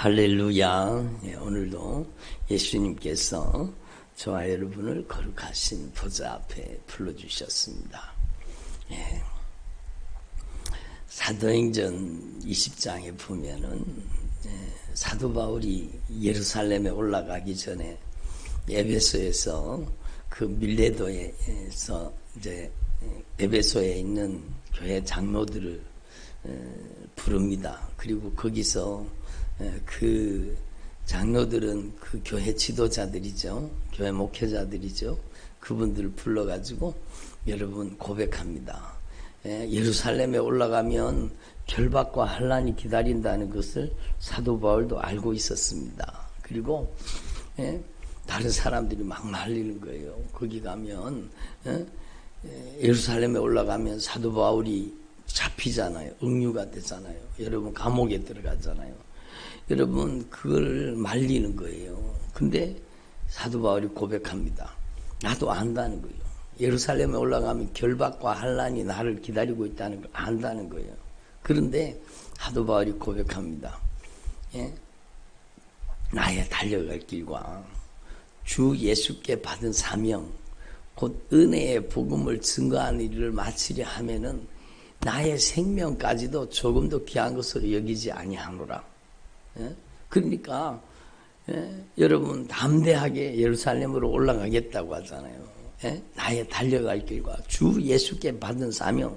할렐루야. 오늘도 예수님께서 저와 여러분을 거룩하신 보좌 앞에 불러주셨습니다. 사도행전 20장에 보면은 사도 바울이 예루살렘에 올라가기 전에 에베소에서 그 밀레도에서 이제 에베소에 있는 교회 장로들을 부릅니다. 그리고 거기서 그 장로들은 그 교회 지도자들이죠. 교회 목회자들이죠. 그분들을 불러가지고 여러분 고백합니다. 예루살렘에 올라가면 결박과 환난이 기다린다는 것을 사도 바울도 알고 있었습니다. 그리고 다른 사람들이 막 말리는 거예요. 거기 가면 예루살렘에 올라가면 사도 바울이 잡히잖아요. 억류가 되잖아요. 여러분 감옥에 들어가잖아요. 여러분 그걸 말리는 거예요. 근데 사도 바울이 고백합니다. 나도 안다는 거예요. 예루살렘에 올라가면 결박과 환난이 나를 기다리고 있다는 걸 안다는 거예요. 그런데 사도 바울이 고백합니다. 나의 달려갈 길과 주 예수께 받은 사명 곧 은혜의 복음을 증거하는 일을 마치려 하면은 나의 생명까지도 조금도 귀한 것으로 여기지 아니하노라. 그러니까 여러분 담대하게 예루살렘으로 올라가겠다고 하잖아요. 나의 달려갈 길과 주 예수께 받은 사명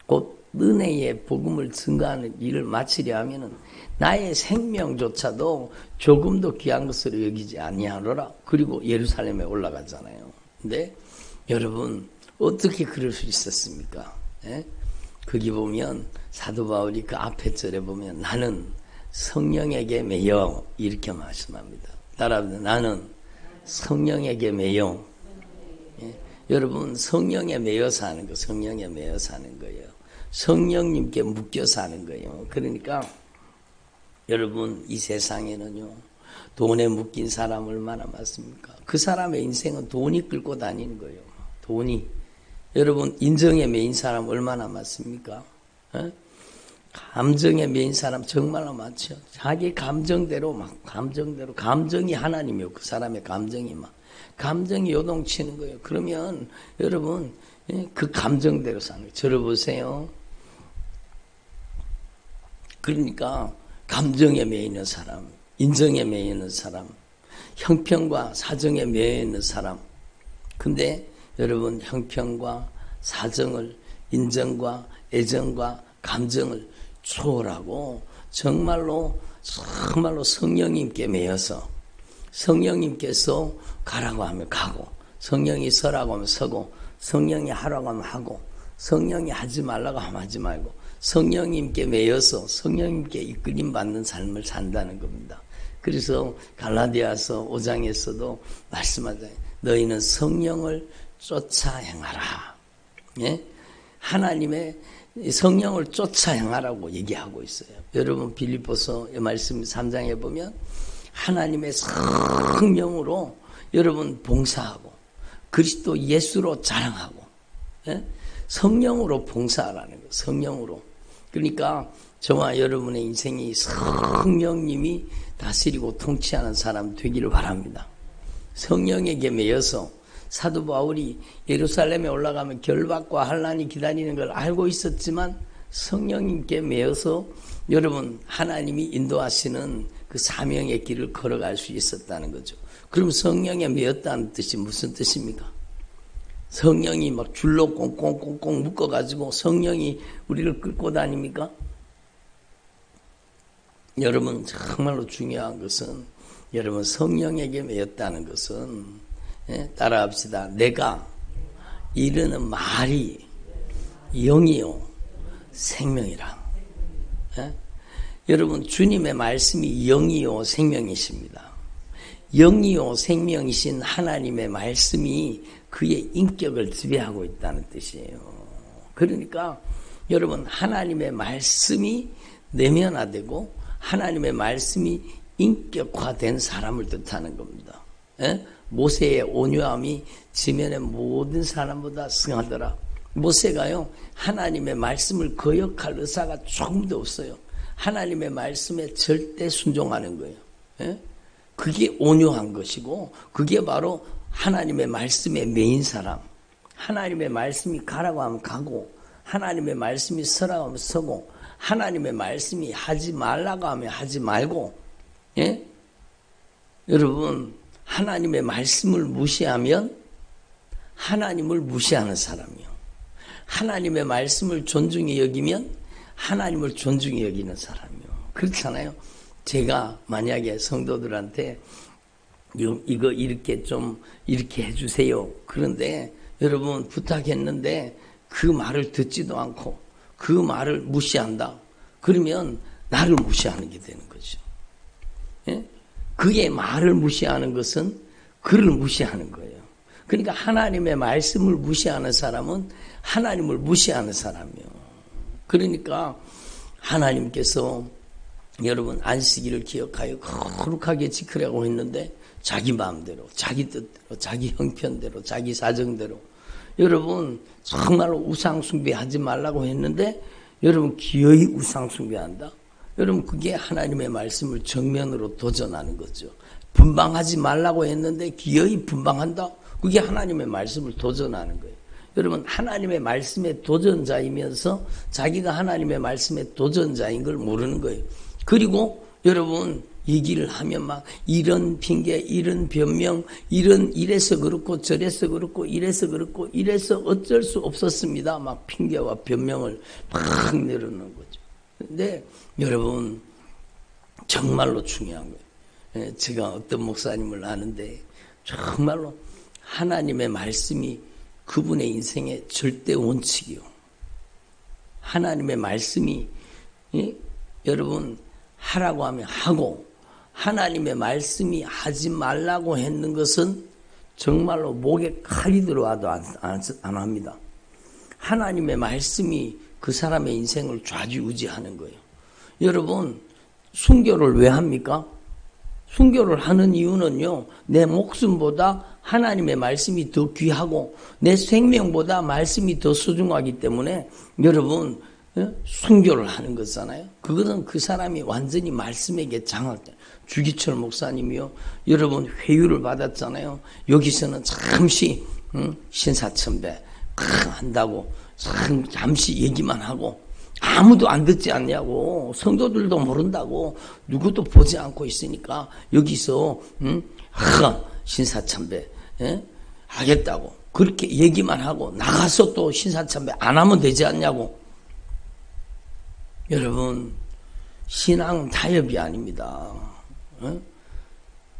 곧 은혜의 복음을 증거하는 일을 마치려 하면은 나의 생명조차도 조금도 귀한 것으로 여기지 아니하노라. 그리고 예루살렘에 올라가잖아요. 근데 여러분 어떻게 그럴 수 있었습니까? 거기 보면 사도 바울이 그 앞에 절에 보면 나는 성령에게 매여 이렇게 말씀합니다. 따라합니다. 나는 성령에게 매여. 여러분 성령에 매여 사는 거, 성령에 매여 사는 거예요. 성령님께 묶여 사는 거예요. 그러니까 여러분 이 세상에는요 돈에 묶인 사람 얼마나 많습니까? 그 사람의 인생은 돈이 끌고 다니는 거예요. 돈이. 여러분 인정에 매인 사람 얼마나 많습니까? 감정에 매인 사람 정말로 많죠. 자기 감정대로 감정이 하나님이요. 그 사람의 감정이 감정이 요동치는 거예요. 그러면 여러분 그 감정대로 사는 거예요. 저를 보세요. 그러니까 감정에 매여 있는 사람, 인정에 매여 있는 사람, 형편과 사정에 매여 있는 사람. 근데 여러분 형편과 사정을, 인정과 애정과 감정을 초월하고 정말로 성령님께 매여서 성령님께서 가라고 하면 가고, 성령이 서라고 하면 서고, 성령이 하라고 하면 하고, 성령이 하지 말라고 하면 하지 말고, 성령님께 매여서 성령님께 이끌림 받는 삶을 산다는 겁니다. 그래서 갈라디아서 5장에서도 말씀하잖아요. 너희는 성령을 쫓아 행하라. 하나님의 성령을 쫓아 행하라고 얘기하고 있어요. 여러분 빌립보서 말씀 3장에 보면 하나님의 성령으로 여러분 봉사하고 그리스도 예수로 자랑하고 성령으로 봉사하라는 거예요. 성령으로. 그러니까 저와 여러분의 인생이 성령님이 다스리고 통치하는 사람 되기를 바랍니다. 성령에게 매여서 사도 바울이 예루살렘에 올라가면 결박과 환난이 기다리는 걸 알고 있었지만 성령님께 매여서 여러분 하나님이 인도하시는 그 사명의 길을 걸어갈 수 있었다는 거죠. 그럼 성령에 매였다는 뜻이 무슨 뜻입니까? 성령이 막 줄로 꽁꽁꽁꽁 묶어가지고 성령이 우리를 끌고 다닙니까? 여러분 정말로 중요한 것은 여러분 성령에게 매였다는 것은 따라합시다. 내가 이르는 말이 영이요 생명이라. 여러분 주님의 말씀이 영이요 생명이십니다. 영이요 생명이신 하나님의 말씀이 그의 인격을 지배하고 있다는 뜻이에요. 그러니까 여러분 하나님의 말씀이 내면화되고 하나님의 말씀이 인격화된 사람을 뜻하는 겁니다. 모세의 온유함이 지면의 모든 사람보다 승하더라. 모세가요 하나님의 말씀을 거역할 의사가 조금도 없어요. 하나님의 말씀에 절대 순종하는 거예요. 예? 그게 온유한 것이고 그게 바로 하나님의 말씀에 매인 사람. 하나님의 말씀이 가라고 하면 가고 하나님의 말씀이 서라고 하면 서고 하나님의 말씀이 하지 말라고 하면 하지 말고 예? 여러분 하나님의 말씀을 무시하면 하나님을 무시하는 사람이요. 하나님의 말씀을 존중히 여기면 하나님을 존중히 여기는 사람이요. 그렇잖아요. 제가 만약에 성도들한테 이거 이렇게 좀 이렇게 해주세요. 그런데 여러분 부탁했는데 그 말을 듣지도 않고 그 말을 무시한다. 그러면 나를 무시하는 게 되는 거죠. 예? 그의 말을 무시하는 것은 그를 무시하는 거예요. 그러니까 하나님의 말씀을 무시하는 사람은 하나님을 무시하는 사람이에요. 그러니까 하나님께서 여러분 안식일을 기억하여 거룩하게 지키라고 했는데 자기 마음대로, 자기 뜻대로, 자기 형편대로, 자기 사정대로 여러분 정말로 우상 숭배하지 말라고 했는데 여러분 기어이 우상 숭배한다. 여러분 그게 하나님의 말씀을 정면으로 도전하는 거죠. 분방하지 말라고 했는데 기어이 분방한다. 그게 하나님의 말씀을 도전하는 거예요. 여러분 하나님의 말씀의 도전자이면서 자기가 하나님의 말씀의 도전자인 걸 모르는 거예요. 그리고 여러분 얘기를 하면 막 이런 핑계, 이런 변명, 이래서 그렇고 저래서 그렇고 이래서 그렇고 이래서 어쩔 수 없었습니다. 막 핑계와 변명을 막 내려놓는 거죠. 근데 여러분 정말로 중요한 거예요. 제가 어떤 목사님을 아는데 정말로 하나님의 말씀이 그분의 인생의 절대 원칙이요. 하나님의 말씀이 여러분 하라고 하면 하고 하나님의 말씀이 하지 말라고 했는 것은 정말로 목에 칼이 들어와도 안 합니다. 하나님의 말씀이 그 사람의 인생을 좌지우지하는 거예요. 여러분 순교를 왜 합니까? 순교를 하는 이유는요. 내 목숨보다 하나님의 말씀이 더 귀하고 내 생명보다 말씀이 더 소중하기 때문에 여러분 순교를 하는 거잖아요. 그것은 그 사람이 완전히 말씀에게 장악돼. 주기철 목사님이요. 여러분 회유를 받았잖아요. 여기서는 잠시 신사천배 한다고 잠시 얘기만 하고 아무도 안 듣지 않냐고 성도들도 모른다고 누구도 보지 않고 있으니까 여기서 신사참배 하겠다고 그렇게 얘기만 하고 나가서 또 신사참배 안 하면 되지 않냐고. 여러분 신앙은 타협이 아닙니다.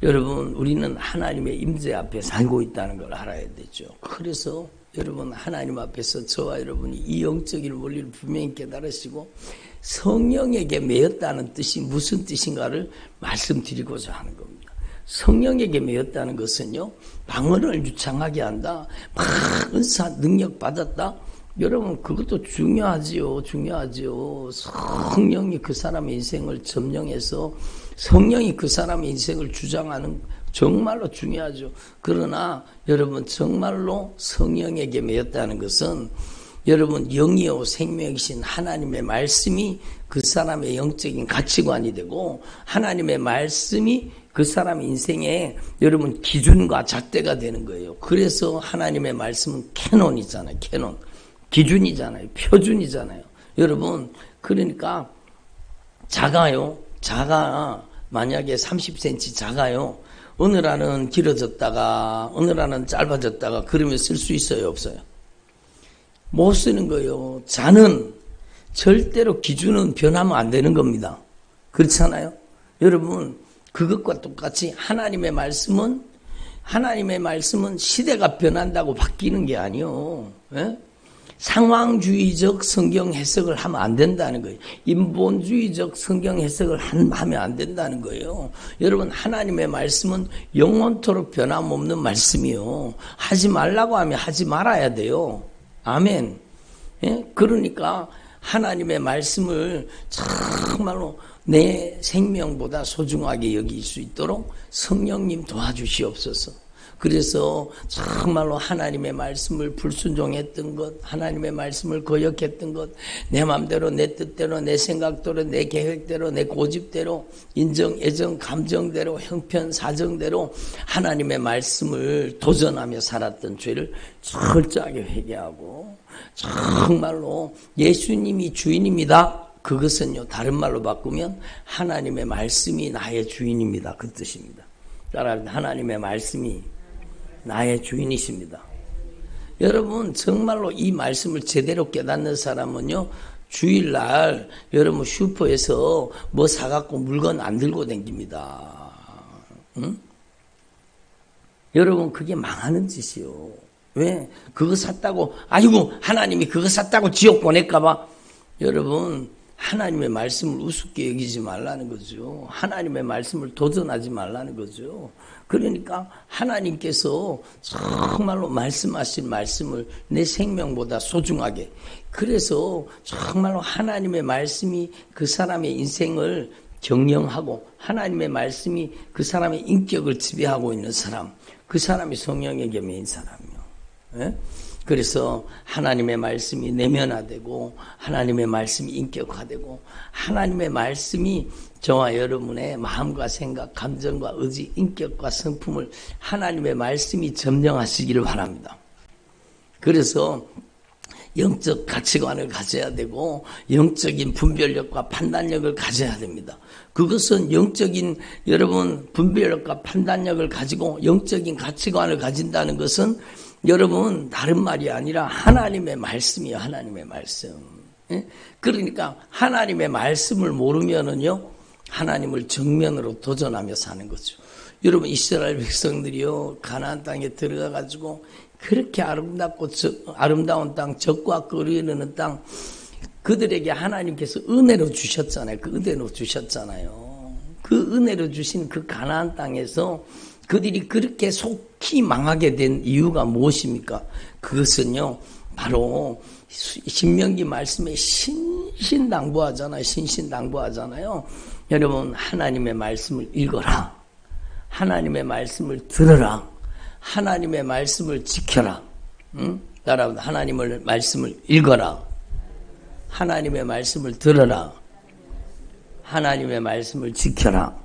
여러분 우리는 하나님의 임재 앞에 살고 있다는 걸 알아야 되죠. 그래서 여러분 하나님 앞에서 저와 여러분이 이 영적인 원리를 분명히 깨달으시고 성령에게 매였다는 뜻이 무슨 뜻인가를 말씀드리고자 하는 겁니다. 성령에게 매였다는 것은요. 방언을 유창하게 한다. 막 은사 능력 받았다. 여러분 그것도 중요하지요. 성령이 그 사람의 인생을 점령해서 성령이 그 사람의 인생을 주장하는 정말로 중요하죠. 그러나 여러분 정말로 성령에게 매였다는 것은 여러분 영이요 생명이신 하나님의 말씀이 그 사람의 영적인 가치관이 되고 하나님의 말씀이 그 사람의 인생에 여러분 기준과 잣대가 되는 거예요. 그래서 하나님의 말씀은 캐논이잖아요. 캐논. 기준이잖아요. 표준이잖아요. 여러분 그러니까 작아요. 만약에 30cm 작아요. 어느 날은 길어졌다가 어느 날은 짧아졌다가 그러면 쓸 수 있어요? 없어요? 못 쓰는 거예요. 자는 절대로 기준은 변하면 안 되는 겁니다. 그렇잖아요? 여러분 그것과 똑같이 하나님의 말씀은 시대가 변한다고 바뀌는 게 아니에요. 예? 상황주의적 성경 해석을 하면 안 된다는 거예요. 인본주의적 성경 해석을 하면 안 된다는 거예요. 여러분 하나님의 말씀은 영원토록 변함없는 말씀이요. 하지 말라고 하면 하지 말아야 돼요. 아멘. 예? 그러니까 하나님의 말씀을 정말로 내 생명보다 소중하게 여길 수 있도록 성령님 도와주시옵소서. 그래서 정말로 하나님의 말씀을 불순종했던 것, 하나님의 말씀을 거역했던 것, 내 마음대로, 내 뜻대로, 내 생각대로, 내 계획대로, 내 고집대로, 인정, 애정, 감정대로, 형편, 사정대로 하나님의 말씀을 도전하며 살았던 죄를 철저하게 회개하고, 정말로 예수님이 주인입니다. 그것은요, 다른 말로 바꾸면 하나님의 말씀이 나의 주인입니다. 그 뜻입니다. 따라합니다. 하나님의 말씀이 나의 주인이십니다. 여러분, 정말로 이 말씀을 제대로 깨닫는 사람은요, 주일날 여러분 슈퍼에서 뭐 사갖고 물건 안 들고 다닙니다. 응? 여러분, 그게 망하는 짓이요. 왜? 그거 샀다고, 아이고, 하나님이 그거 샀다고 지옥 보낼까봐. 여러분, 하나님의 말씀을 우습게 여기지 말라는 거죠. 하나님의 말씀을 도전하지 말라는 거죠. 그러니까 하나님께서 정말로 말씀하신 말씀을 내 생명보다 소중하게, 그래서 정말로 하나님의 말씀이 그 사람의 인생을 경영하고 하나님의 말씀이 그 사람의 인격을 지배하고 있는 사람, 그 사람이 성령의 겸해인 사람이요. 예? 그래서 하나님의 말씀이 내면화되고 하나님의 말씀이 인격화되고 하나님의 말씀이 저와 여러분의 마음과 생각, 감정과 의지, 인격과 성품을 하나님의 말씀이 점령하시기를 바랍니다. 그래서 영적 가치관을 가져야 되고 영적인 분별력과 판단력을 가져야 됩니다. 그것은 영적인 여러분 분별력과 판단력을 가지고 영적인 가치관을 가진다는 것은 여러분 다른 말이 아니라 하나님의 말씀이에요. 하나님의 말씀. 그러니까 하나님의 말씀을 모르면은요, 하나님을 정면으로 도전하며 사는 거죠. 여러분, 이스라엘 백성들이요, 가나안 땅에 들어가 가지고 그렇게 아름다운 땅, 적과 꿀이 흐르는 땅, 그들에게 하나님께서 은혜로 주셨잖아요. 그 은혜로 주셨잖아요. 그 은혜로 주신 그 가나안 땅에서 그들이 그렇게 속히 망하게 된 이유가 무엇입니까? 그것은요, 바로 신명기 말씀에 신신당부하잖아요. 신신당부하잖아요. 여러분, 하나님의 말씀을 읽어라. 하나님의 말씀을 들어라. 하나님의 말씀을 지켜라. 응? 따라합니다. 하나님의 말씀을 읽어라. 하나님의 말씀을 들어라. 하나님의 말씀을 지켜라.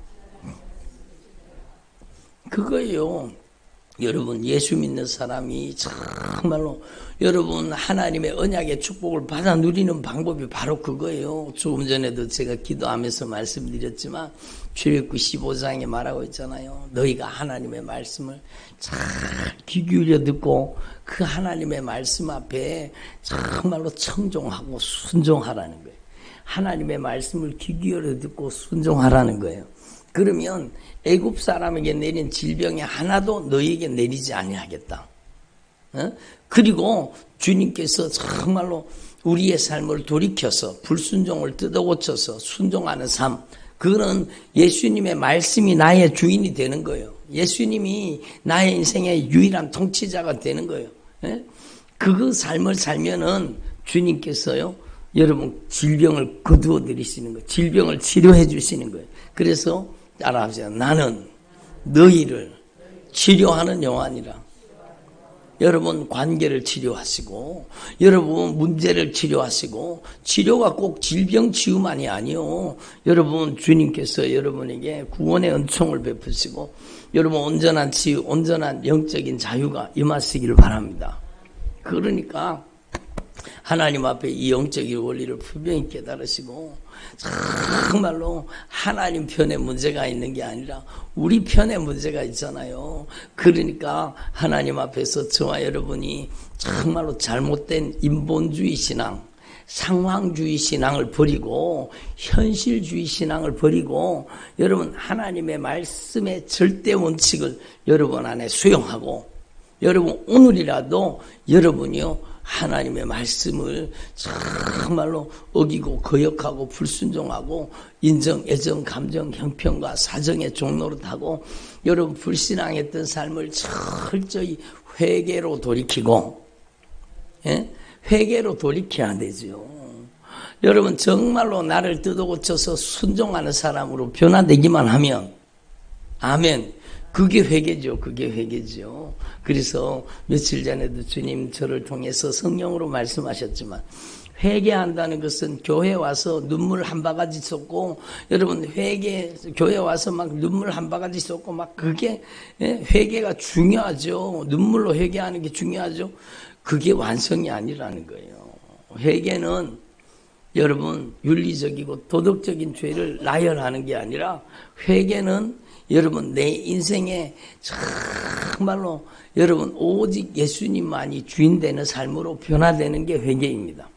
그거예요. 여러분, 예수 믿는 사람이 정말로 여러분 하나님의 언약의 축복을 받아 누리는 방법이 바로 그거예요. 조금 전에도 제가 기도하면서 말씀드렸지만 출애굽기 15장에 말하고 있잖아요. 너희가 하나님의 말씀을 잘 귀 기울여 듣고 그 하나님의 말씀 앞에 정말로 청종하고 순종하라는 거예요. 하나님의 말씀을 귀 기울여 듣고 순종하라는 거예요. 그러면 애굽 사람에게 내린 질병이 하나도 너희에게 내리지 아니하겠다. 그리고 주님께서 정말로 우리의 삶을 돌이켜서 불순종을 뜯어고쳐서 순종하는 삶, 그거는 예수님의 말씀이 나의 주인이 되는 거예요. 예수님이 나의 인생의 유일한 통치자가 되는 거예요. 그 삶을 살면은 주님께서요, 여러분 질병을 거두어 드리시는 거예요. 질병을 치료해 주시는 거예요. 그래서 따라하세요. 나는 너희를 치료하는 여호와니라. 여러분 관계를 치료하시고 여러분 문제를 치료하시고, 치료가 꼭 질병 치유만이 아니요. 여러분 주님께서 여러분에게 구원의 은총을 베푸시고 여러분 온전한 치유, 온전한 영적인 자유가 임하시기를 바랍니다. 그러니까 하나님 앞에 이 영적인 원리를 분명히 깨달으시고 정말로 하나님 편에 문제가 있는 게 아니라 우리 편에 문제가 있잖아요. 그러니까 하나님 앞에서 저와 여러분이 정말로 잘못된 인본주의 신앙, 상황주의 신앙을 버리고 현실주의 신앙을 버리고 여러분 하나님의 말씀의 절대 원칙을 여러분 안에 수용하고, 여러분 오늘이라도 여러분이요 하나님의 말씀을 정말로 어기고 거역하고 불순종하고 인정, 애정, 감정, 형편과 사정의 종로로 타고 여러분 불신앙했던 삶을 철저히 회개로 돌이키고, 회개로 돌이켜야 되죠. 여러분 정말로 나를 뜯어고쳐서 순종하는 사람으로 변화되기만 하면, 아멘, 그게 회개죠. 그게 회개죠. 그래서 며칠 전에도 주님 저를 통해서 성령으로 말씀하셨지만 회개한다는 것은 교회 와서 눈물 한 바가지 쏟고 여러분 교회 와서 막 눈물 한 바가지 쏟고 막 그게 회개가 중요하죠. 눈물로 회개하는 게 중요하죠. 그게 완성이 아니라는 거예요. 회개는 여러분 윤리적이고 도덕적인 죄를 나열하는 게 아니라 회개는 여러분 내 인생에 정말로 여러분 오직 예수님만이 주인 되는 삶으로 변화되는 게 회개입니다.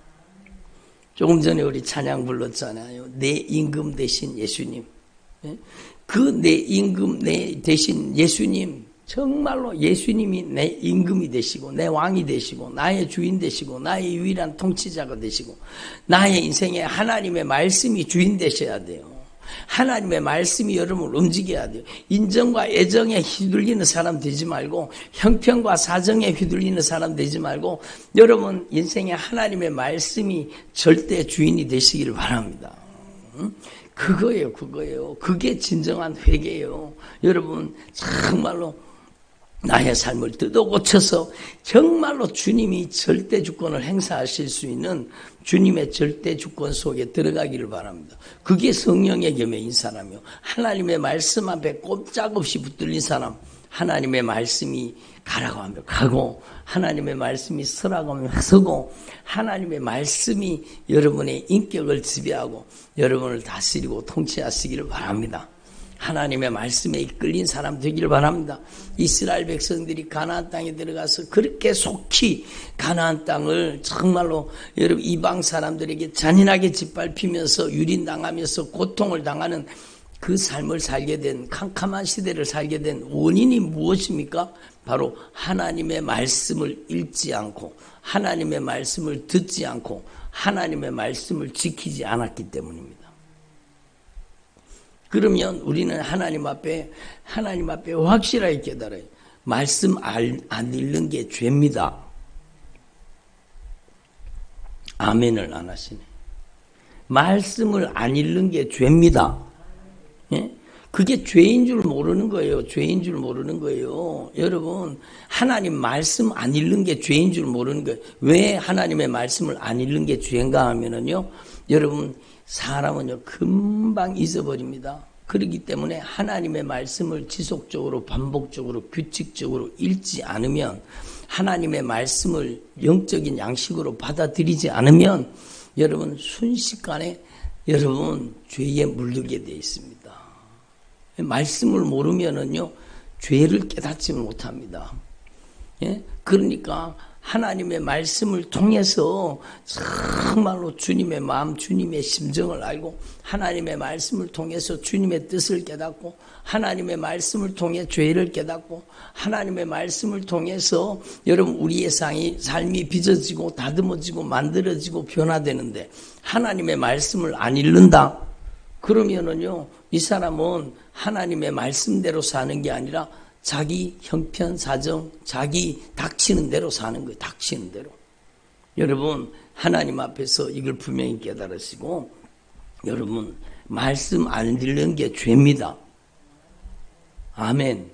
조금 전에 우리 찬양 불렀잖아요. 내 임금 대신 예수님. 그 내 임금 대신 예수님, 정말로 예수님이 내 임금이 되시고 내 왕이 되시고 나의 주인 되시고 나의 유일한 통치자가 되시고 나의 인생에 하나님의 말씀이 주인 되셔야 돼요. 하나님의 말씀이 여러분을 움직여야 돼요. 인정과 애정에 휘둘리는 사람 되지 말고 형편과 사정에 휘둘리는 사람 되지 말고 여러분 인생에 하나님의 말씀이 절대 주인이 되시기를 바랍니다. 그거예요. 그게 진정한 회개예요. 여러분 정말로 나의 삶을 뜯어고쳐서 정말로 주님이 절대 주권을 행사하실 수 있는 주님의 절대 주권 속에 들어가기를 바랍니다. 그게 성령의 계명인 사람이요. 하나님의 말씀 앞에 꼼짝없이 붙들린 사람, 하나님의 말씀이 가라고 하면 가고 하나님의 말씀이 서라고 하면 서고 하나님의 말씀이 여러분의 인격을 지배하고 여러분을 다스리고 통치하시기를 바랍니다. 하나님의 말씀에 이끌린 사람 되기를 바랍니다. 이스라엘 백성들이 가나안 땅에 들어가서 그렇게 속히 가나안 땅을 정말로 여러분 이방 사람들에게 잔인하게 짓밟히면서 유린당하면서 고통을 당하는 그 삶을 살게 된 캄캄한 시대를 살게 된 원인이 무엇입니까? 바로 하나님의 말씀을 읽지 않고 하나님의 말씀을 듣지 않고 하나님의 말씀을 지키지 않았기 때문입니다. 그러면 우리는 하나님 앞에 확실하게 깨달아요. 말씀 안 읽는 게 죄입니다. 아멘을 안 하시네. 말씀을 안 읽는 게 죄입니다. 예? 그게 죄인 줄 모르는 거예요. 죄인 줄 모르는 거예요. 여러분, 하나님 말씀 안 읽는 게 죄인 줄 모르는 거예요. 왜 하나님의 말씀을 안 읽는 게 죄인가 하면은요, 여러분, 사람은요, 금방 잊어버립니다. 그렇기 때문에 하나님의 말씀을 지속적으로, 반복적으로, 규칙적으로 읽지 않으면, 하나님의 말씀을 영적인 양식으로 받아들이지 않으면, 여러분, 순식간에 여러분, 죄에 물들게 되어 있습니다. 말씀을 모르면은요, 죄를 깨닫지 못합니다. 예? 그러니까, 하나님의 말씀을 통해서 정말로 주님의 마음, 주님의 심정을 알고 하나님의 말씀을 통해서 주님의 뜻을 깨닫고 하나님의 말씀을 통해 죄를 깨닫고 하나님의 말씀을 통해서 여러분 우리의 삶이 빚어지고 다듬어지고 만들어지고 변화되는데 하나님의 말씀을 안 읽는다? 그러면은요, 이 사람은 하나님의 말씀대로 사는 게 아니라 자기 형편, 사정, 자기 닥치는 대로 사는 거예요. 닥치는 대로. 여러분, 하나님 앞에서 이걸 분명히 깨달으시고, 여러분, 말씀 안 듣는 게 죄입니다. 아멘.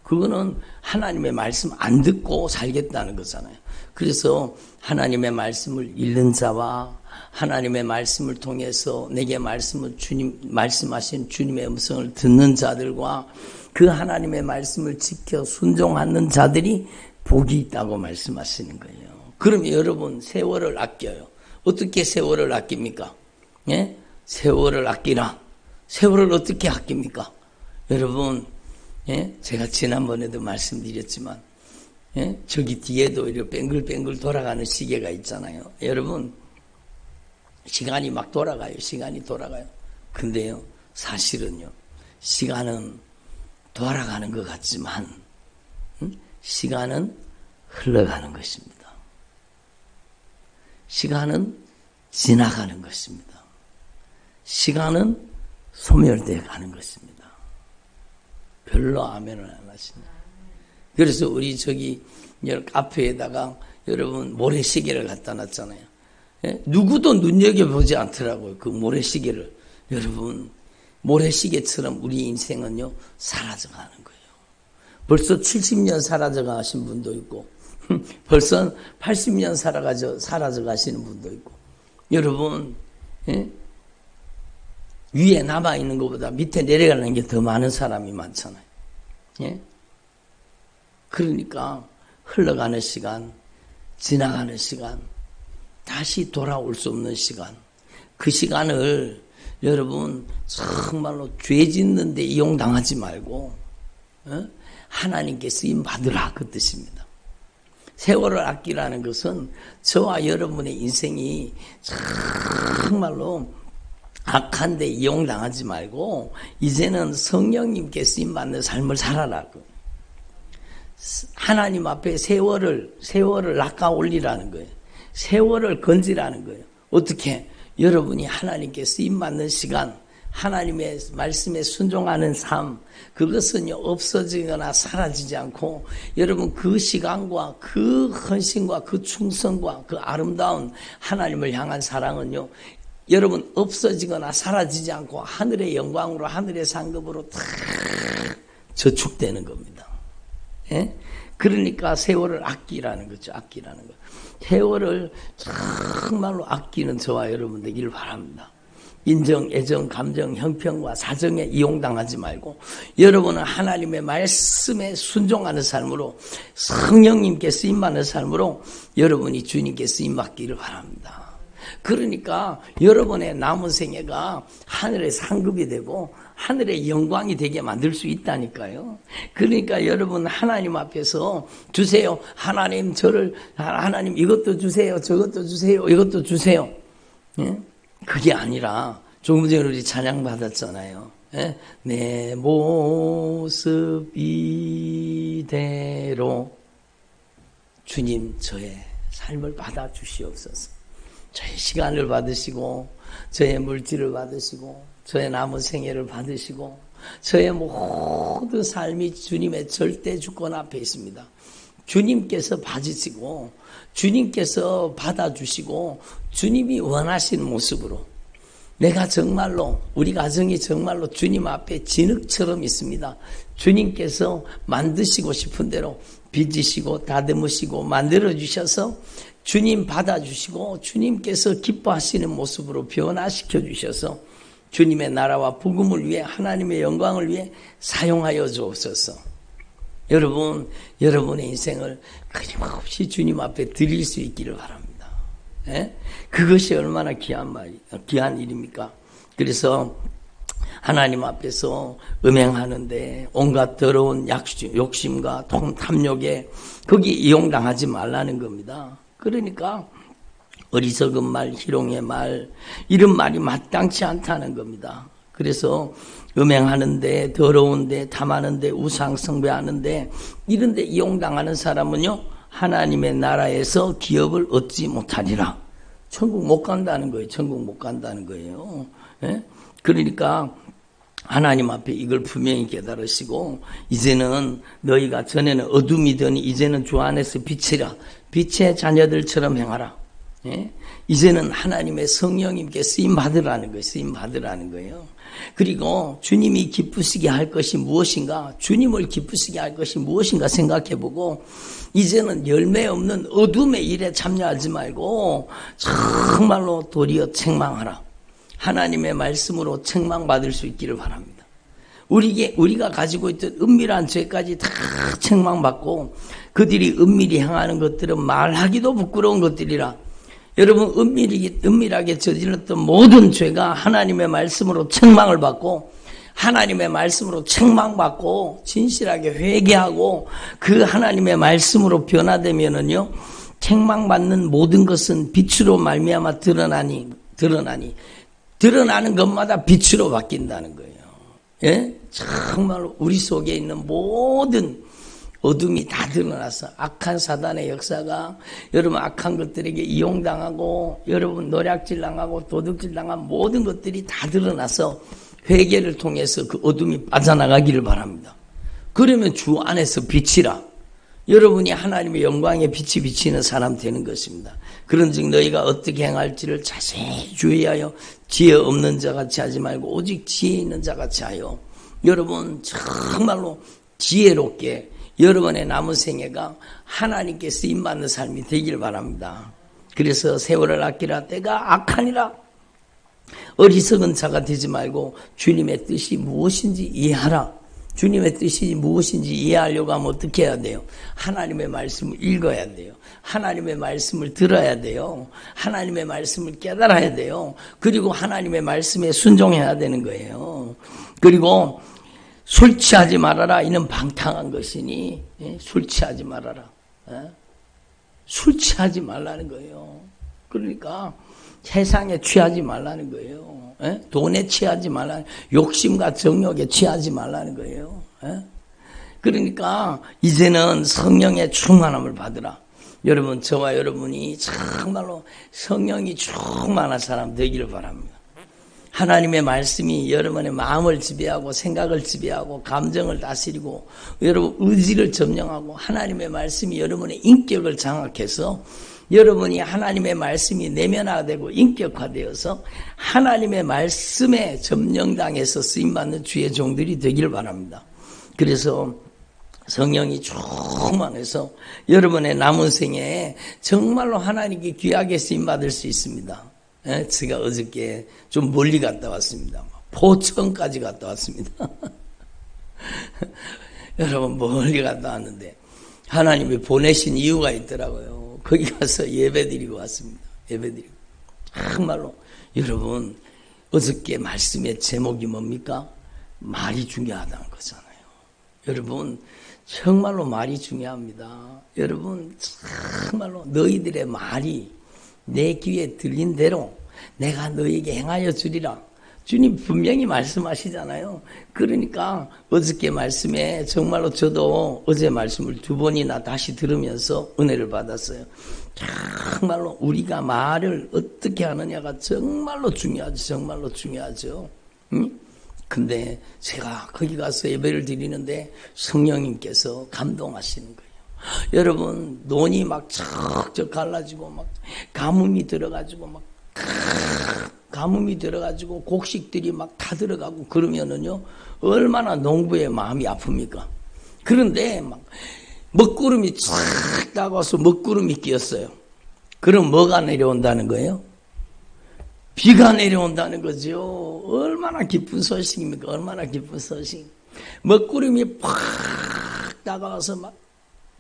그거는 하나님의 말씀 안 듣고 살겠다는 거잖아요. 그래서 하나님의 말씀을 읽는 자와 하나님의 말씀을 통해서 내게 말씀하신 주님의 음성을 듣는 자들과 그 하나님의 말씀을 지켜 순종하는 자들이 복이 있다고 말씀하시는 거예요. 그러면 여러분 세월을 아껴요. 어떻게 세월을 아낍니까? 예? 세월을 아끼라. 세월을 어떻게 아낍니까? 여러분, 예? 제가 지난번에도 말씀드렸지만, 예? 저기 뒤에도 이렇게 뱅글뱅글 돌아가는 시계가 있잖아요. 여러분, 시간이 막 돌아가요. 시간이 돌아가요. 근데요, 사실은요, 시간은 돌아가는 것 같지만, 시간은 흘러가는 것입니다. 시간은 지나가는 것입니다. 시간은 소멸되어 가는 것입니다. 별로 아멘을 안 하시네. 그래서 우리 저기 카페에다가 여러분 모래시계를 갖다 놨잖아요. 예? 누구도 눈여겨보지 않더라고요. 그 모래시계를. 여러분, 모래시계처럼 우리 인생은요, 사라져가는 거예요. 벌써 70년 사라져 가신 분도 있고 벌써 80년 사라져 가시는 분도 있고. 여러분, 예? 위에 남아있는 것보다 밑에 내려가는 게 더 많은 사람이 많잖아요. 예? 그러니까 흘러가는 시간, 지나가는 시간, 다시 돌아올 수 없는 시간, 그 시간을 여러분 정말로 죄 짓는 데 이용당하지 말고 하나님께 쓰임 받으라, 그 뜻입니다. 세월을 아끼라는 것은 저와 여러분의 인생이 정말로 악한 데 이용당하지 말고 이제는 성령님께 쓰임 받는 삶을 살아라고. 하나님 앞에 세월을 낚아 올리라는 거예요. 세월을 건지라는 거예요. 어떻게? 여러분이 하나님께 쓰임받는 시간, 하나님의 말씀에 순종하는 삶, 그것은요 없어지거나 사라지지 않고 여러분 그 시간과 그 헌신과 그 충성과 그 아름다운 하나님을 향한 사랑은요 여러분 없어지거나 사라지지 않고 하늘의 영광으로, 하늘의 상급으로 다 저축되는 겁니다. 예? 그러니까 세월을 아끼라는 거죠. 아끼라는 거. 세월을 정말로 아끼는 저와 여러분 되기를 바랍니다. 인정, 애정, 감정, 형평과 사정에 이용당하지 말고 여러분은 하나님의 말씀에 순종하는 삶으로 성령님께 쓰임받는 삶으로 여러분이 주님께 쓰임받기를 바랍니다. 그러니까 여러분의 남은 생애가 하늘의 상급이 되고 하늘의 영광이 되게 만들 수 있다니까요. 그러니까 여러분 하나님 앞에서 주세요. 하나님 하나님 이것도 주세요. 저것도 주세요. 이것도 주세요. 예? 그게 아니라 조금 전에 우리 찬양 받았잖아요. 예? 내 모습 이대로 주님 저의 삶을 받아주시옵소서. 저의 시간을 받으시고 저의 물질을 받으시고 저의 남은 생애를 받으시고 저의 모든 삶이 주님의 절대 주권 앞에 있습니다. 주님께서 봐주시고 주님께서 받아주시고 주님이 원하시는 모습으로 내가 정말로 우리 가정이 정말로 주님 앞에 진흙처럼 있습니다. 주님께서 만드시고 싶은 대로 빚으시고 다듬으시고 만들어주셔서 주님 받아주시고 주님께서 기뻐하시는 모습으로 변화시켜 주셔서 주님의 나라와 복음을 위해 하나님의 영광을 위해 사용하여 주옵소서. 여러분, 여러분의 인생을 끊임없이 주님 앞에 드릴 수 있기를 바랍니다. 예? 그것이 얼마나 귀한 일입니까? 그래서 하나님 앞에서 음행하는데 온갖 더러운 욕심과 탐욕에 거기 이용당하지 말라는 겁니다. 그러니까 어리석은 말, 희롱의 말, 이런 말이 마땅치 않다는 겁니다. 그래서 음행하는데, 더러운데, 탐하는데, 우상 숭배하는데 이런 데 이용당하는 사람은요 하나님의 나라에서 기업을 얻지 못하리라. 천국 못 간다는 거예요. 천국 못 간다는 거예요. 예? 그러니까 하나님 앞에 이걸 분명히 깨달으시고 이제는 너희가 전에는 어둠이더니 이제는 주 안에서 빛이라. 빛의 자녀들처럼 행하라. 예? 이제는 하나님의 성령님께 쓰임 받으라는 거예요. 쓰임 받으라는 거예요. 그리고 주님이 기쁘시게 할 것이 무엇인가, 주님을 기쁘시게 할 것이 무엇인가 생각해보고 이제는 열매 없는 어둠의 일에 참여하지 말고 정말로 도리어 책망하라. 하나님의 말씀으로 책망받을 수 있기를 바랍니다. 우리가 가지고 있던 은밀한 죄까지 다 책망받고 그들이 은밀히 행하는 것들은 말하기도 부끄러운 것들이라. 여러분 은밀하게 저질렀던 모든 죄가 하나님의 말씀으로 책망을 받고 하나님의 말씀으로 책망받고 진실하게 회개하고 그 하나님의 말씀으로 변화되면은요 책망받는 모든 것은 빛으로 말미암아 드러나는 것마다 빛으로 바뀐다는 거예요. 예? 정말 우리 속에 있는 모든 어둠이 다 드러나서 악한 사단의 역사가 여러분 악한 것들에게 이용당하고 여러분 노략질 당하고 도둑질 당한 모든 것들이 다 드러나서 회개를 통해서 그 어둠이 빠져나가기를 바랍니다. 그러면 주 안에서 빛이라. 여러분이 하나님의 영광의 빛이 비치는 사람 되는 것입니다. 그런즉 너희가 어떻게 행할지를 자세히 주의하여 지혜 없는 자같이 하지 말고 오직 지혜 있는 자같이 하여 여러분 정말로 지혜롭게 여러분의 남은 생애가 하나님께 쓰임받는 삶이 되길 바랍니다. 그래서 세월을 아끼라 때가 악하니라. 어리석은 자가 되지 말고 주님의 뜻이 무엇인지 이해하라. 주님의 뜻이 무엇인지 이해하려고 하면 어떻게 해야 돼요? 하나님의 말씀을 읽어야 돼요. 하나님의 말씀을 들어야 돼요. 하나님의 말씀을 깨달아야 돼요. 그리고 하나님의 말씀에 순종해야 되는 거예요. 그리고 술 취하지 말아라. 이는 방탕한 것이니 술 취하지 말아라. 술 취하지 말라는 거예요. 그러니까 세상에 취하지 말라는 거예요. 돈에 취하지 말라는, 욕심과 정욕에 취하지 말라는 거예요. 그러니까 이제는 성령의 충만함을 받으라. 여러분, 저와 여러분이 정말로 성령이 충만한 사람 되기를 바랍니다. 하나님의 말씀이 여러분의 마음을 지배하고 생각을 지배하고 감정을 다스리고 여러분 의지를 점령하고 하나님의 말씀이 여러분의 인격을 장악해서 여러분이 하나님의 말씀이 내면화되고 인격화되어서 하나님의 말씀에 점령당해서 쓰임받는 주의 종들이 되기를 바랍니다. 그래서 성령이 충만해서 여러분의 남은 생에 정말로 하나님께 귀하게 쓰임받을 수 있습니다. 제가 어저께 좀 멀리 갔다 왔습니다. 포천까지 갔다 왔습니다. 여러분 멀리 갔다 왔는데 하나님이 보내신 이유가 있더라고요. 거기 가서 예배드리고 왔습니다. 예배드리고. 정말로 여러분 어저께 말씀의 제목이 뭡니까? 말이 중요하다는 거잖아요. 여러분 정말로 말이 중요합니다. 여러분 정말로 너희들의 말이 내 귀에 들린 대로 내가 너희에게 행하여 주리라. 주님 분명히 말씀하시잖아요. 그러니까 어저께 말씀에 정말로 저도 어제 말씀을 2번이나 다시 들으면서 은혜를 받았어요. 정말로 우리가 말을 어떻게 하느냐가 정말로 중요하죠. 정말로 중요하죠. 응? 근데 제가 거기 가서 예배를 드리는데 성령님께서 감동하시는 거예요. 여러분 논이 막 척척 갈라지고 막 가뭄이 들어가지고 막 가뭄이 들어가지고 곡식들이 막 다 들어가고 그러면은요 얼마나 농부의 마음이 아픕니까? 그런데 막 먹구름이 쫙 다가와서 먹구름이 끼었어요. 그럼 뭐가 내려온다는 거예요? 비가 내려온다는 거죠. 얼마나 기쁜 소식입니까? 얼마나 기쁜 소식. 먹구름이 팍 다가와서 막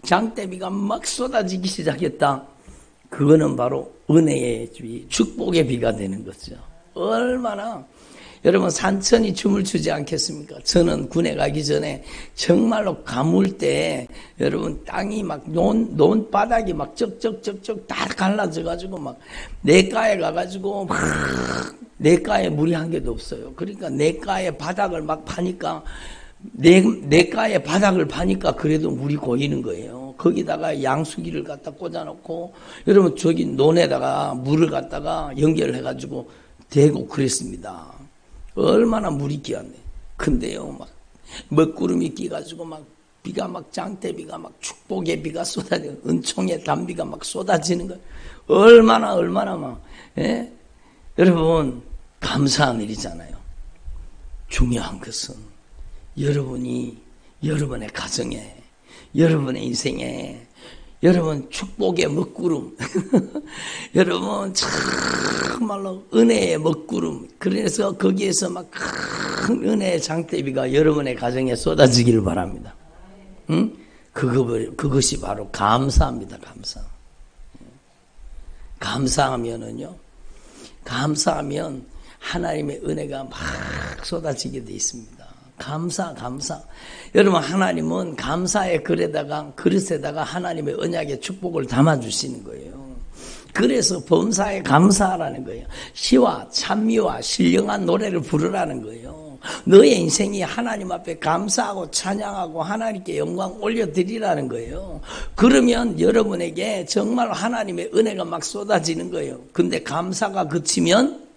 장대비가 막 쏟아지기 시작했다. 그거는 바로 은혜의 비, 축복의 비가 되는 거죠. 얼마나 여러분 산천이 춤을 추지 않겠습니까? 저는 군에 가기 전에 정말로 가물 때 여러분 땅이 막 논바닥이 막 쩍쩍쩍쩍 다 갈라져 가지고 막 내가에 가가지고 막 내가에 물이 한 개도 없어요. 그러니까 내가에 바닥을 막 파니까 내가에 바닥을 파니까 그래도 물이 고이는 거예요. 거기다가 양수기를 갖다 꽂아놓고 여러분 저기 논에다가 물을 갖다가 연결해가지고 대고 그랬습니다. 얼마나 물이 끼었네. 근데요 막 먹구름이 끼가지고 막 비가 막 장대비가 막 축복의 비가 쏟아지는 은총의 단비가 막 쏟아지는 거예요. 얼마나 막 여러분 감사한 일이잖아요. 중요한 것은 여러분이 여러분의 가정에 여러분의 인생에 여러분 축복의 먹구름 여러분 정말로 은혜의 먹구름 그래서 거기에서 막 큰 은혜의 장대비가 여러분의 가정에 쏟아지기를 바랍니다. 응? 그것이 바로 감사합니다. 감사하면은요 감사하면 하나님의 은혜가 막 쏟아지게 돼 있습니다. 감사. 여러분 하나님은 감사의 그릇에다가 하나님의 언약의 축복을 담아주시는 거예요. 그래서 범사에 감사하라는 거예요. 시와 찬미와 신령한 노래를 부르라는 거예요. 너의 인생이 하나님 앞에 감사하고 찬양하고 하나님께 영광 올려드리라는 거예요. 그러면 여러분에게 정말 하나님의 은혜가 막 쏟아지는 거예요. 근데 감사가 그치면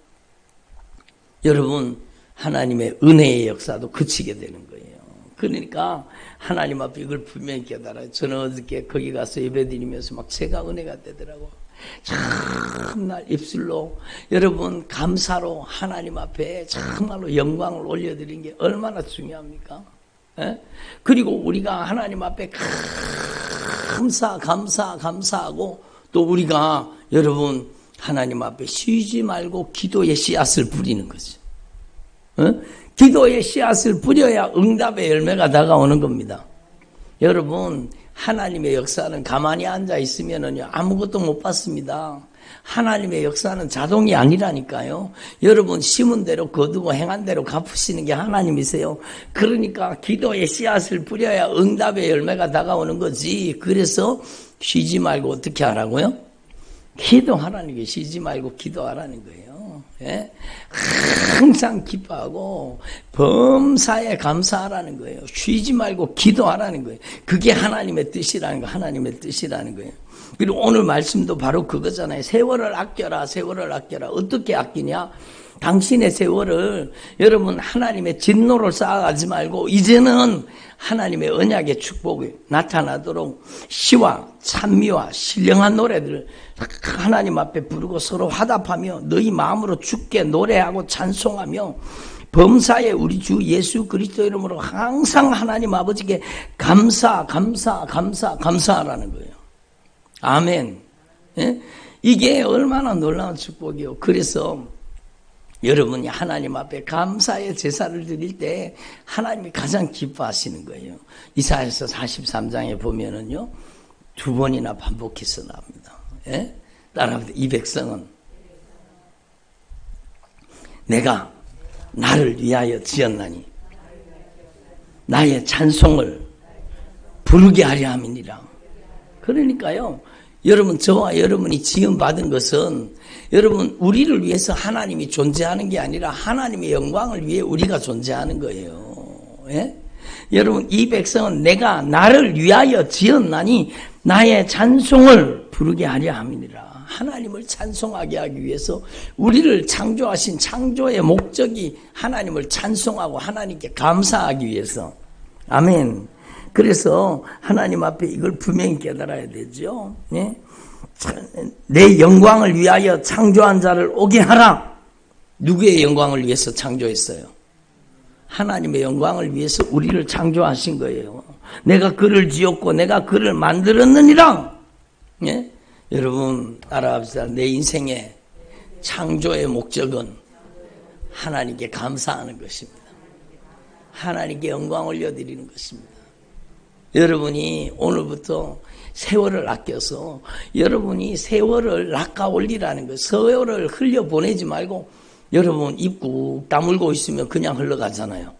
여러분 하나님의 은혜의 역사도 그치게 되는 거예요. 그러니까 하나님 앞에 이걸 분명히 깨달아요. 저는 어저께 거기 가서 예배드리면서 막 제가 은혜가 되더라고요. 참날 입술로 여러분 감사로 하나님 앞에 정말로 영광을 올려드린 게 얼마나 중요합니까? 그리고 우리가 하나님 앞에 감사하고 또 우리가 여러분 하나님 앞에 쉬지 말고 기도의 씨앗을 뿌리는 거죠. 기도의 씨앗을 뿌려야 응답의 열매가 다가오는 겁니다. 여러분 하나님의 역사는 가만히 앉아 있으면은요 아무것도 못 받습니다. 하나님의 역사는 자동이 아니라니까요. 여러분 심은 대로 거두고 행한 대로 갚으시는 게 하나님이세요. 그러니까 기도의 씨앗을 뿌려야 응답의 열매가 다가오는 거지. 그래서 쉬지 말고 어떻게 하라고요? 기도하라는 게 쉬지 말고 기도하라는 거예요. 예? 항상 기뻐하고 범사에 감사하라는 거예요. 쉬지 말고 기도하라는 거예요. 그게 하나님의 뜻이라는 거, 하나님의 뜻이라는 거예요. 그리고 오늘 말씀도 바로 그거잖아요. 세월을 아껴라, 세월을 아껴라. 어떻게 아끼냐? 당신의 세월을 여러분 하나님의 진노를 쌓아가지 말고 이제는 하나님의 언약의 축복이 나타나도록 시와 찬미와 신령한 노래들을 하나님 앞에 부르고 서로 화답하며 너희 마음으로 주께 노래하고 찬송하며 범사에 우리 주 예수 그리스도 이름으로 항상 하나님 아버지께 감사하라는 거예요. 아멘. 예? 이게 얼마나 놀라운 축복이요. 그래서 여러분이 하나님 앞에 감사의 제사를 드릴 때 하나님이 가장 기뻐하시는 거예요. 이사야서 43장에 보면은요 2번이나 반복해서 나옵니다. 예? 따라합니다. 이 백성은 내가 나를 위하여 지었나니 나의 찬송을 부르게 하려 함이니라. 그러니까요 여러분 저와 여러분이 지음받은 것은 여러분 우리를 위해서 하나님이 존재하는 게 아니라 하나님의 영광을 위해 우리가 존재하는 거예요. 예? 여러분 이 백성은 내가 나를 위하여 지었나니 나의 찬송을 부르게 하려 함이니라. 하나님을 찬송하게 하기 위해서 우리를 창조하신 창조의 목적이 하나님을 찬송하고 하나님께 감사하기 위해서. 아멘. 그래서 하나님 앞에 이걸 분명히 깨달아야 되죠. 예? 내 영광을 위하여 창조한 자를 오게 하라. 누구의 영광을 위해서 창조했어요? 하나님의 영광을 위해서 우리를 창조하신 거예요. 내가 그를 지었고 내가 그를 만들었느니라. 예? 여러분 따라합시다. 내 인생의 창조의 목적은 하나님께 감사하는 것입니다. 하나님께 영광 올려드리는 것입니다. 여러분이 오늘부터 세월을 아껴서 여러분이 세월을 낚아 올리라는 거. 세월을 흘려보내지 말고 여러분 입 꾹 다물고 있으면 그냥 흘러가잖아요.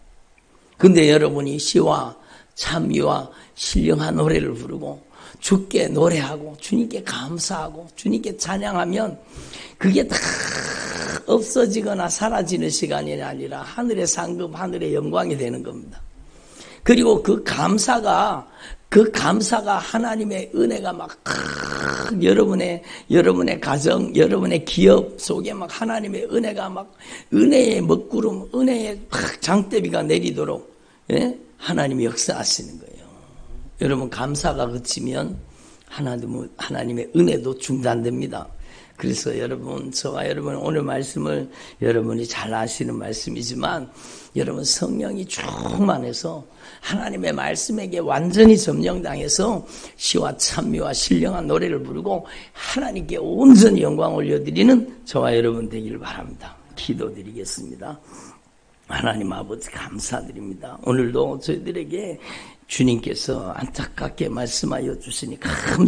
근데 여러분이 시와 찬미와 신령한 노래를 부르고 주께 노래하고 주님께 감사하고 주님께 찬양하면 그게 다 없어지거나 사라지는 시간이 아니라 하늘의 상급, 하늘의 영광이 되는 겁니다. 그리고 그 감사가 하나님의 은혜가 막 여러분의 가정, 여러분의 기업 속에 막 하나님의 은혜가 막 은혜의 먹구름, 은혜의 장대비가 내리도록 예? 하나님이 역사하시는 거예요. 여러분 감사가 그치면 하나님의 은혜도 중단됩니다. 그래서 여러분 저와 여러분 오늘 말씀을 여러분이 잘 아시는 말씀이지만 여러분 성령이 충만해서 하나님의 말씀에게 완전히 점령당해서 시와 찬미와 신령한 노래를 부르고 하나님께 온전히 영광 올려드리는 저와 여러분 되기를 바랍니다. 기도드리겠습니다. 하나님 아버지 감사드립니다. 오늘도 저희들에게 주님께서 안타깝게 말씀하여 주시니 감사합니다.